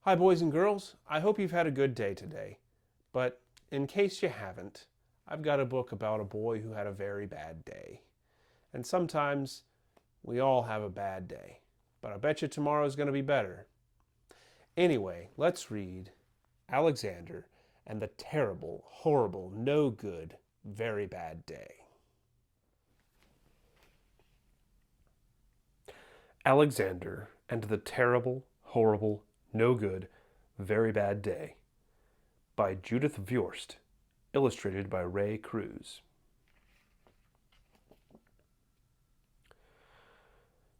Hi, boys and girls. I hope you've had a good day today. But in case you haven't, I've got a book about a boy who had a very bad day. And sometimes we all have a bad day. But I bet you tomorrow's going to be better. Anyway, let's read Alexander and the Terrible, Horrible, No Good, Very Bad Day. Alexander and the Terrible, Horrible, No Good, Very Bad Day by Judith Viorst, illustrated by Ray Cruz.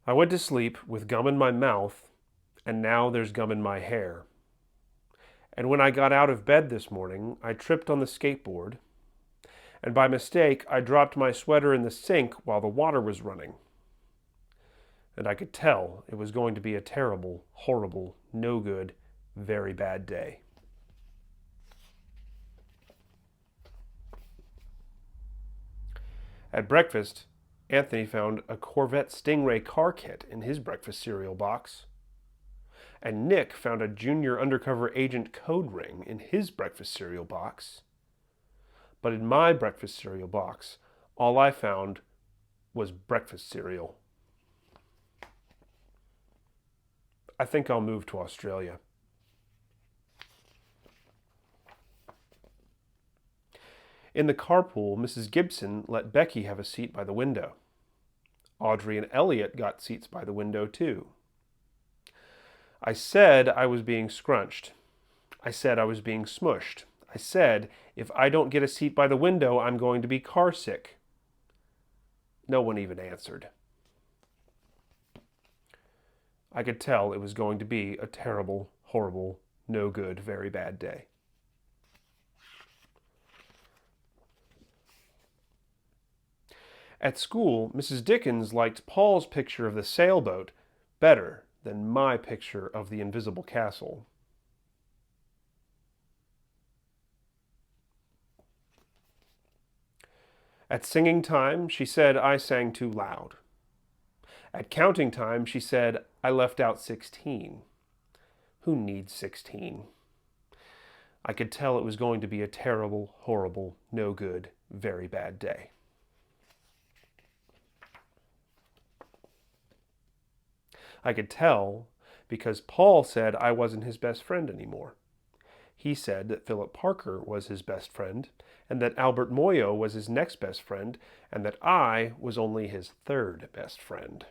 I went to sleep with gum in my mouth, and now there's gum in my hair. And when I got out of bed this morning, I tripped on the skateboard, and by mistake, I dropped my sweater in the sink while the water was running. And I could tell it was going to be a terrible, horrible, no good, very bad day. At breakfast, Anthony found a Corvette Stingray car kit in his breakfast cereal box. And Nick found a junior undercover agent code ring in his breakfast cereal box. But in my breakfast cereal box, all I found was breakfast cereal. I think I'll move to Australia. In the carpool, Mrs. Gibson let Becky have a seat by the window. Audrey and Elliot got seats by the window, too. I said I was being scrunched. I said I was being smushed. I said, if I don't get a seat by the window, I'm going to be car sick. No one even answered. I could tell it was going to be a terrible, horrible, no good, very bad day. At school, Mrs. Dickens liked Paul's picture of the sailboat better than my picture of the invisible castle. At singing time, she said I sang too loud. At counting time, she said I left out 16. Who needs 16? I could tell it was going to be a terrible, horrible, no good, very bad day. I could tell because Paul said I wasn't his best friend anymore. He said that Philip Parker was his best friend, and that Albert Moyo was his next best friend, and that I was only his third best friend.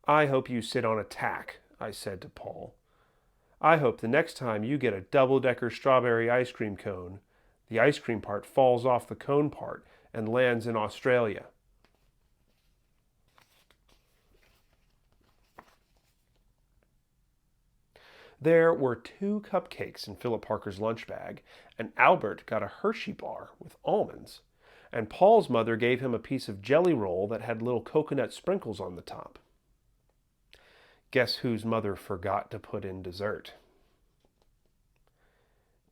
I hope you sit on a tack, I said to Paul. I hope the next time you get a double-decker strawberry ice cream cone, the ice cream part falls off the cone part and lands in Australia. There were 2 cupcakes in Philip Parker's lunch bag, and Albert got a Hershey bar with almonds, and Paul's mother gave him a piece of jelly roll that had little coconut sprinkles on the top. Guess whose mother forgot to put in dessert?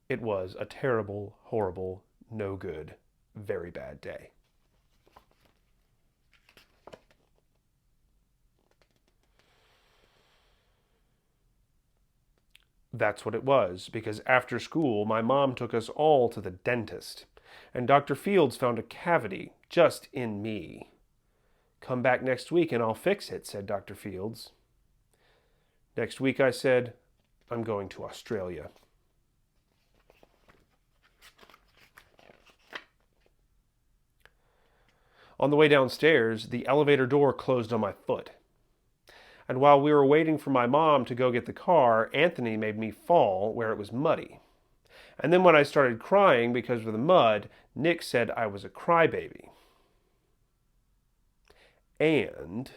It was a terrible, horrible, no good, very bad day. That's what it was, because after school, my mom took us all to the dentist, and Dr. Fields found a cavity just in me. Come back next week and I'll fix it, said Dr. Fields. Next week, I said, I'm going to Australia. On the way downstairs, the elevator door closed on my foot. And while we were waiting for my mom to go get the car, Anthony made me fall where it was muddy. And then when I started crying because of the mud, Nick said I was a crybaby. And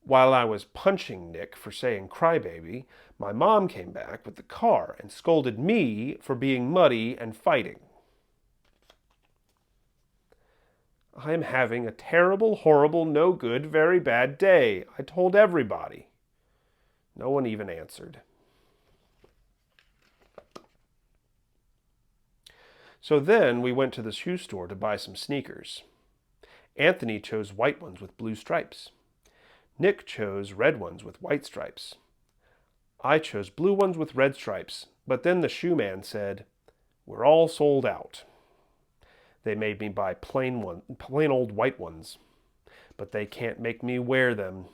while I was punching Nick for saying crybaby, my mom came back with the car and scolded me for being muddy and fighting. I am having a terrible, horrible, no good, very bad day. I told everybody. No one even answered. So then we went to the shoe store to buy some sneakers. Anthony chose white ones with blue stripes. Nick chose red ones with white stripes. I chose blue ones with red stripes, but then the shoe man said, "We're all sold out." They made me buy plain old white ones, but they can't make me wear them.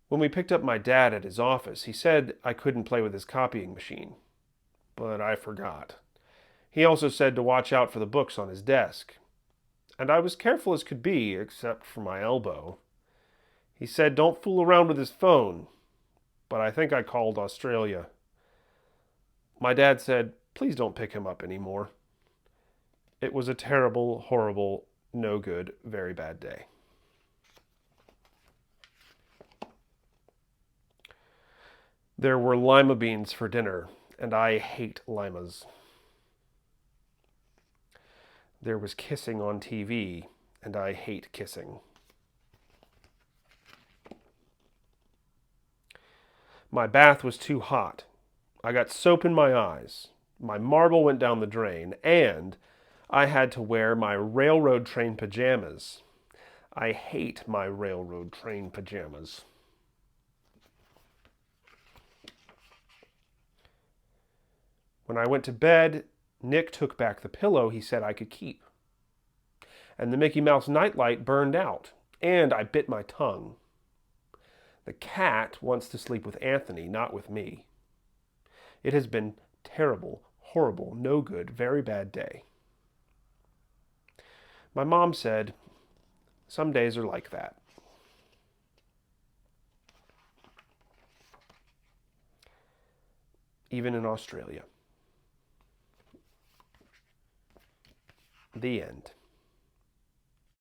When we picked up my dad at his office, he said I couldn't play with his copying machine, but I forgot. He also said to watch out for the books on his desk, and I was careful as could be, except for my elbow. He said don't fool around with his phone, but I think I called Australia. My dad said, please don't pick him up anymore. It was a terrible, horrible, no good, very bad day. There were lima beans for dinner, and I hate limas. There was kissing on TV, and I hate kissing. My bath was too hot. I got soap in my eyes. My marble went down the drain, and I had to wear my railroad train pajamas. I hate my railroad train pajamas. When I went to bed, Nick took back the pillow he said I could keep. And the Mickey Mouse nightlight burned out, and I bit my tongue. The cat wants to sleep with Anthony, not with me. It has been terrible, horrible, no good, very bad day. My mom said, some days are like that. Even in Australia. The end.